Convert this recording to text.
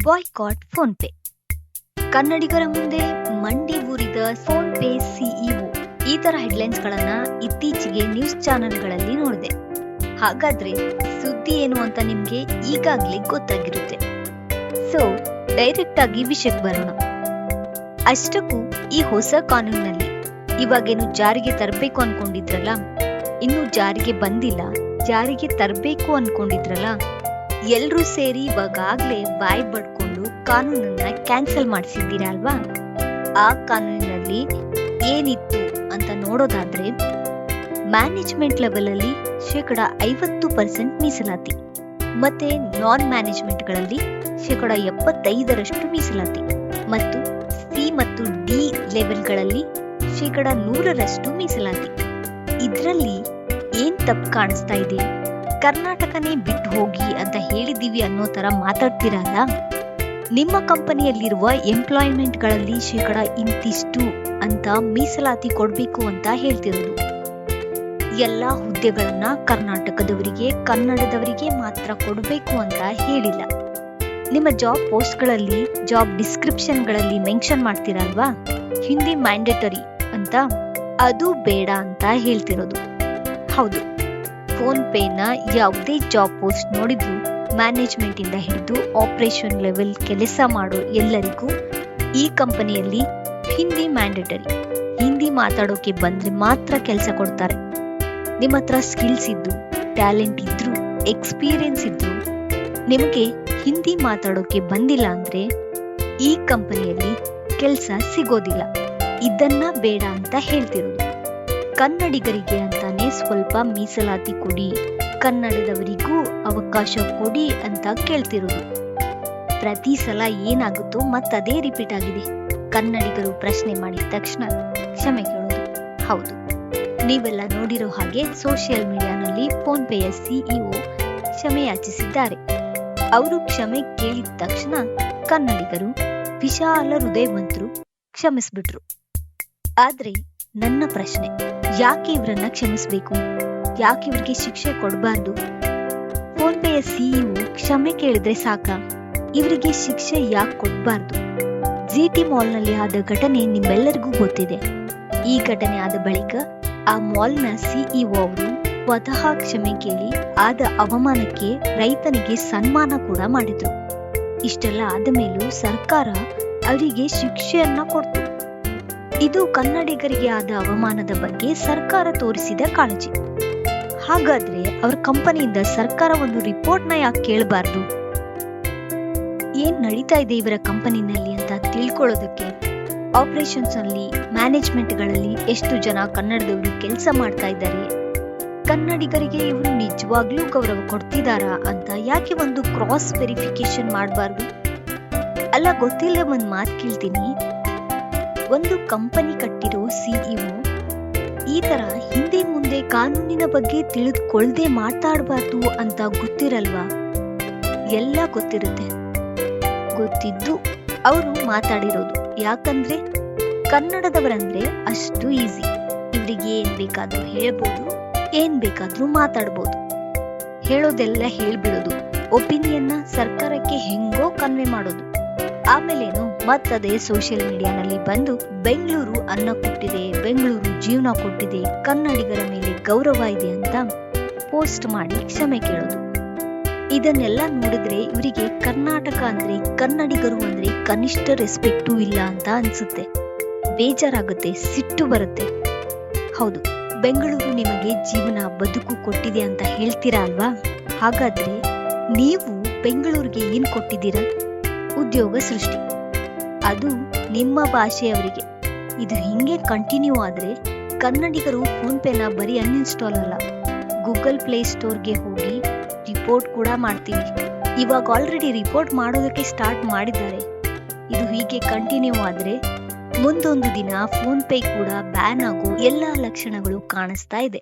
Boycott PhonePe. ಕನ್ನಡಿಗರ ಮುಂದೆ ಮಂಡಿ ಊರಿದ ಫೋನ್ಪೇ ಸಿಇಒ. ಈ ತರ ಹೆಡ್ಲೈನ್ಸ್ ಗಳನ್ನ ಇತ್ತೀಚೆಗೆ ನ್ಯೂಸ್ ಚಾನೆಲ್ಗಳಲ್ಲಿ ನೋಡಿದೆ. ಹಾಗಾದ್ರೆ ಸುದ್ದಿ ಏನು ಅಂತ ನಿಮ್ಗೆ ಈಗಾಗ್ಲೇ ಗೊತ್ತಾಗಿರುತ್ತೆ. ಸೊ ಡೈರೆಕ್ಟ್ ಆಗಿ ವಿಷಯಕ್ಕೆ ಬರೋಣ. ಅಷ್ಟಕ್ಕೂ ಈ ಹೊಸ ಕಾನೂನಿನಲ್ಲಿ ಇವಾಗೇನು ಜಾರಿಗೆ ತರಬೇಕು ಅನ್ಕೊಂಡಿದ್ರಲ್ಲ, ಇನ್ನು ಜಾರಿಗೆ ಬಂದಿಲ್ಲ, ಜಾರಿಗೆ ತರಬೇಕು ಅನ್ಕೊಂಡಿದ್ರಲ್ಲ, ಎಲ್ರೂ ಸೇರಿ ಇವಾಗಲೇ ಬಾಯ್ ಬಡ್ಕೊಂಡು ಕಾನೂನನ್ನ ಕ್ಯಾನ್ಸಲ್ ಮಾಡಿಸಿದ್ದೀರಾ ಅಲ್ವಾ? ಆ ಕಾನೂನಿನಲ್ಲಿ ಏನಿತ್ತು ಅಂತ ನೋಡೋದಾದ್ರೆ, ಮ್ಯಾನೇಜ್ಮೆಂಟ್ ಲೆವೆಲ್ ಅಲ್ಲಿ 50% ಮೀಸಲಾತಿ, ಮತ್ತೆ ನಾನ್ ಮ್ಯಾನೇಜ್ಮೆಂಟ್ ಗಳಲ್ಲಿ 75% ಮೀಸಲಾತಿ, ಮತ್ತು ಸಿ ಮತ್ತು ಡಿ ಲೆವೆಲ್ಗಳಲ್ಲಿ 100% ಮೀಸಲಾತಿ. ಇದ್ರಲ್ಲಿ ಏನ್ ತಪ್ಪು ಕಾಣಿಸ್ತಾ ಇದೆ? ಕರ್ನಾಟಕನೇ ಬಿಟ್ಟು ಹೋಗಿ ಅಂತ ಹೇಳಿದೀವಿ ಅನ್ನೋ ತರ ಮಾತಾಡ್ತಿರಲ್ಲ. ನಿಮ್ಮ ಕಂಪನಿಯಲ್ಲಿರುವ ಎಂಪ್ಲಾಯ್ಮೆಂಟ್ಗಳಲ್ಲಿ ಇಂತಿಷ್ಟು ಅಂತ ಮೀಸಲಾತಿ ಕೊಡ್ಬೇಕು ಅಂತ ಹೇಳ್ತಿರೋದು. ಎಲ್ಲಾ ಹುದ್ದೆಗಳನ್ನ ಕರ್ನಾಟಕದವರಿಗೆ, ಕನ್ನಡದವರಿಗೆ ಮಾತ್ರ ಕೊಡ್ಬೇಕು ಅಂತ ಹೇಳಿಲ್ಲ. ನಿಮ್ಮ ಜಾಬ್ ಪೋಸ್ಟ್ಗಳಲ್ಲಿ, ಜಾಬ್ ಡಿಸ್ಕ್ರಿಪ್ಷನ್ಗಳಲ್ಲಿ ಮೆನ್ಷನ್ ಮಾಡ್ತೀರಲ್ವಾ, ಹಿಂದಿ ಮ್ಯಾಂಡೇಟರಿ ಅಂತ, ಅದು ಬೇಡ ಅಂತ ಹೇಳ್ತಿರೋದು. ಹೌದು, ಫೋನ್ ಪೇನ ಯಾವುದೇ ಜಾಬ್ ಪೋಸ್ಟ್ ನೋಡಿದ್ರು ಮ್ಯಾನೇಜ್ಮೆಂಟ್ ಇಂದ ಹಿಡಿದು ಆಪರೇಷನ್ ಲೆವೆಲ್ ಕೆಲಸ ಮಾಡೋ ಎಲ್ಲರಿಗೂ ಈ ಕಂಪನಿಯಲ್ಲಿ ಹಿಂದಿ ಮ್ಯಾಂಡೇಟರಿ. ಹಿಂದಿ ಮಾತಾಡೋಕೆ ಬಂದ್ರೆ ಮಾತ್ರ ಕೆಲಸ ಕೊಡ್ತಾರೆ. ನಿಮ್ಮ ಹತ್ರ ಸ್ಕಿಲ್ಸ್ ಇದ್ದು, ಟ್ಯಾಲೆಂಟ್ ಇದ್ರು, ಎಕ್ಸ್ಪೀರಿಯನ್ಸ್ ಇದ್ರು, ನಿಮಗೆ ಹಿಂದಿ ಮಾತಾಡೋಕೆ ಬಂದಿಲ್ಲ ಅಂದ್ರೆ ಈ ಕಂಪನಿಯಲ್ಲಿ ಕೆಲಸ ಸಿಗೋದಿಲ್ಲ. ಇದನ್ನ ಬೇಡ ಅಂತ ಹೇಳ್ತಿರೋದು. ಕನ್ನಡಿಗರಿಗೆ ಅಂತಾನೆ ಸ್ವಲ್ಪ ಮೀಸಲಾತಿ ಕೊಡಿ, ಕನ್ನಡದವರಿಗೂ ಅವಕಾಶ ಕೊಡಿ ಅಂತ ಕೇಳ್ತಿರೋದು. ಪ್ರತಿ ಸಲ ಏನಾಗುತ್ತೋ ಮತ್ತದೇ ರಿಪೀಟ್ ಆಗಿದೆ. ಕನ್ನಡಿಗರು ಪ್ರಶ್ನೆ ಮಾಡಿದ ತಕ್ಷಣ ಕ್ಷಮೆ ಕೇಳೋದು. ಹೌದು, ನೀವೆಲ್ಲ ನೋಡಿರೋ ಹಾಗೆ ಸೋಷಿಯಲ್ ಮೀಡಿಯಾನಲ್ಲಿ ಫೋನ್ ಪೇಯ ಸಿಇಒ ಕ್ಷಮೆ ಯಾಚಿಸಿದ್ದಾರೆ. ಅವರು ಕ್ಷಮೆ ಕೇಳಿದ ತಕ್ಷಣ ಕನ್ನಡಿಗರು, ವಿಶಾಲ ಹೃದಯವಂತರು ಕ್ಷಮಿಸ್ಬಿಟ್ರು. ಆದ್ರೆ ನನ್ನ ಪ್ರಶ್ನೆ, ಯಾಕೆ ಇವ್ರನ್ನ ಕ್ಷಮಿಸ್ಬೇಕು? ಯಾಕೆ ಇವ್ರಿಗೆ ಶಿಕ್ಷೆ ಕೊಡಬಾರ್ದು? ಫೋನ್ ಪೇಯ ಸಿಇಒ ಕ್ಷಮೆ ಕೇಳಿದ್ರೆ ಸಾಕ, ಇವರಿಗೆ ಶಿಕ್ಷೆ ಯಾಕೆ ಕೊಡಬಾರ್ದು? ಜಿಟಿ ಮಾಲ್ ನಲ್ಲಿ ಆದ ಘಟನೆ ನಿಮ್ಮೆಲ್ಲರಿಗೂ ಗೊತ್ತಿದೆ. ಈ ಘಟನೆ ಆದ ಬಳಿಕ ಆ ಮಾಲ್ನ ಸಿಇಒ ಅವರು ಸ್ವತಃ ಕ್ಷಮೆ ಕೇಳಿ ಆದ ಅವಮಾನಕ್ಕೆ ರೈತನಿಗೆ ಸನ್ಮಾನ ಕೂಡ ಮಾಡಿದ್ರು. ಇಷ್ಟೆಲ್ಲ ಆದ ಮೇಲೂ ಸರ್ಕಾರ ಅವರಿಗೆ ಶಿಕ್ಷೆಯನ್ನ ಕೊಡ್ತು. ಇದು ಕನ್ನಡಿಗರಿಗೆ ಆದ ಅವಮಾನದ ಬಗ್ಗೆ ಸರ್ಕಾರ ತೋರಿಸಿದ ಕಾಳಜಿ. ಹಾಗಾದ್ರೆ ಅವ್ರ ಕಂಪನಿಯಿಂದ ಸರ್ಕಾರ ಒಂದು ರಿಪೋರ್ಟ್ನ ಯಾಕೆ ಕೇಳಬಾರ್ದು? ಏನ್ ನಡೀತಾ ಇದೆ ಇವರ ಕಂಪನಿನಲ್ಲಿ ಅಂತ ತಿಳ್ಕೊಳ್ಳೋದಕ್ಕೆ. ಆಪರೇಷನ್ಸ್ ಅಲ್ಲಿ, ಮ್ಯಾನೇಜ್ಮೆಂಟ್ ಗಳಲ್ಲಿ ಎಷ್ಟು ಜನ ಕನ್ನಡದವರು ಕೆಲಸ ಮಾಡ್ತಾ ಇದ್ದಾರೆ, ಕನ್ನಡಿಗರಿಗೆ ಇವರು ನಿಜವಾಗ್ಲೂ ಗೌರವ ಕೊಡ್ತಿದಾರಾ ಅಂತ ಯಾಕೆ ಒಂದು ಕ್ರಾಸ್ ವೆರಿಫಿಕೇಶನ್ ಮಾಡಬಾರ್ದು? ಅಲ್ಲ, ಗೊತ್ತಿಲ್ಲ, ಒಂದ್ ಮಾತು ಕೇಳ್ತೀನಿ. ಒಂದು ಕಂಪನಿ ಕಟ್ಟಿರೋ ಸಿಇಒ ಈ ತರ ಹಿಂದೆ ಮುಂದೆ ಕಾನೂನಿನ ಬಗ್ಗೆ ತಿಳಿದುಕೊಳ್ಳದೆ ಮಾತಾಡಬಾರ್ದು ಅಂತ ಗೊತ್ತಿರಲ್ವಾ? ಎಲ್ಲ ಗೊತ್ತಿರುತ್ತೆ. ಗೊತ್ತಿದ್ದು ಅವರು ಮಾತಾಡಿರೋದು. ಯಾಕಂದ್ರೆ ಕನ್ನಡದವರಂದ್ರೆ ಅಷ್ಟು ಈಸಿ. ಇವರಿಗೆ ಏನ್ ಬೇಕಾದ್ರೂ ಹೇಳ್ಬೋದು, ಏನ್ ಬೇಕಾದ್ರೂ ಮಾತಾಡ್ಬೋದು, ಹೇಳೋದೆಲ್ಲ ಹೇಳ್ಬಿಡೋದು, ಒಪಿನಿಯನ್ನ ಸರ್ಕಾರಕ್ಕೆ ಹೆಂಗೋ ಕನ್ವೆ ಮಾಡೋದು. ಆಮೇಲೇನು ಮತ್ತದೇ ಸೋಷಿಯಲ್ ಮೀಡಿಯಾನಲ್ಲಿ ಬಂದು ಬೆಂಗಳೂರು ಅನ್ನ ಕೊಟ್ಟಿದೆ, ಬೆಂಗಳೂರು ಜೀವನ ಕೊಟ್ಟಿದೆ, ಕನ್ನಡಿಗರ ಮೇಲೆ ಗೌರವ ಇದೆ ಅಂತ ಪೋಸ್ಟ್ ಮಾಡಿ ಕ್ಷಮೆ ಕೇಳೋದು. ಇದನ್ನೆಲ್ಲ ನೋಡಿದ್ರೆ ಇವರಿಗೆ ಕರ್ನಾಟಕ ಅಂದ್ರೆ, ಕನ್ನಡಿಗರು ಅಂದ್ರೆ ಕನಿಷ್ಠ ರೆಸ್ಪೆಕ್ಟೂ ಇಲ್ಲ ಅಂತ ಅನ್ಸುತ್ತೆ. ಬೇಜಾರಾಗುತ್ತೆ, ಸಿಟ್ಟು ಬರುತ್ತೆ. ಹೌದು, ಬೆಂಗಳೂರು ನಿಮಗೆ ಜೀವನ ಬದುಕು ಕೊಟ್ಟಿದೆ ಅಂತ ಹೇಳ್ತೀರಾ ಅಲ್ವಾ? ಹಾಗಾದ್ರೆ ನೀವು ಬೆಂಗಳೂರಿಗೆ ಏನ್ ಕೊಟ್ಟಿದ್ದೀರಾ? ಉದ್ಯೋಗ ಸೃಷ್ಟಿ, ಅದು ನಿಮ್ಮ ಭಾಷೆಯವರಿಗೆ. ಇದು ಹಿಂಗೆ ಕಂಟಿನ್ಯೂ ಆದ್ರೆ ಕನ್ನಡಿಗರು ಫೋನ್ ಪೇನ ಬರೀ ಅನ್ಇನ್ಸ್ಟಾಲ್ ಅಲ್ಲ, ಗೂಗಲ್ ಪ್ಲೇ ಸ್ಟೋರ್ಗೆ ಹೋಗಿ ರಿಪೋರ್ಟ್ ಕೂಡ ಮಾಡ್ತೀವಿ. ಇವಾಗ ಆಲ್ರೆಡಿ ರಿಪೋರ್ಟ್ ಮಾಡೋದಕ್ಕೆ ಸ್ಟಾರ್ಟ್ ಮಾಡಿದ್ದಾರೆ. ಇದು ಹೀಗೆ ಕಂಟಿನ್ಯೂ ಆದ್ರೆ ಮುಂದೊಂದು ದಿನ ಫೋನ್ ಪೇ ಕೂಡ ಬ್ಯಾನ್ ಆಗೋ ಎಲ್ಲಾ ಲಕ್ಷಣಗಳು ಕಾಣಿಸ್ತಾ ಇದೆ.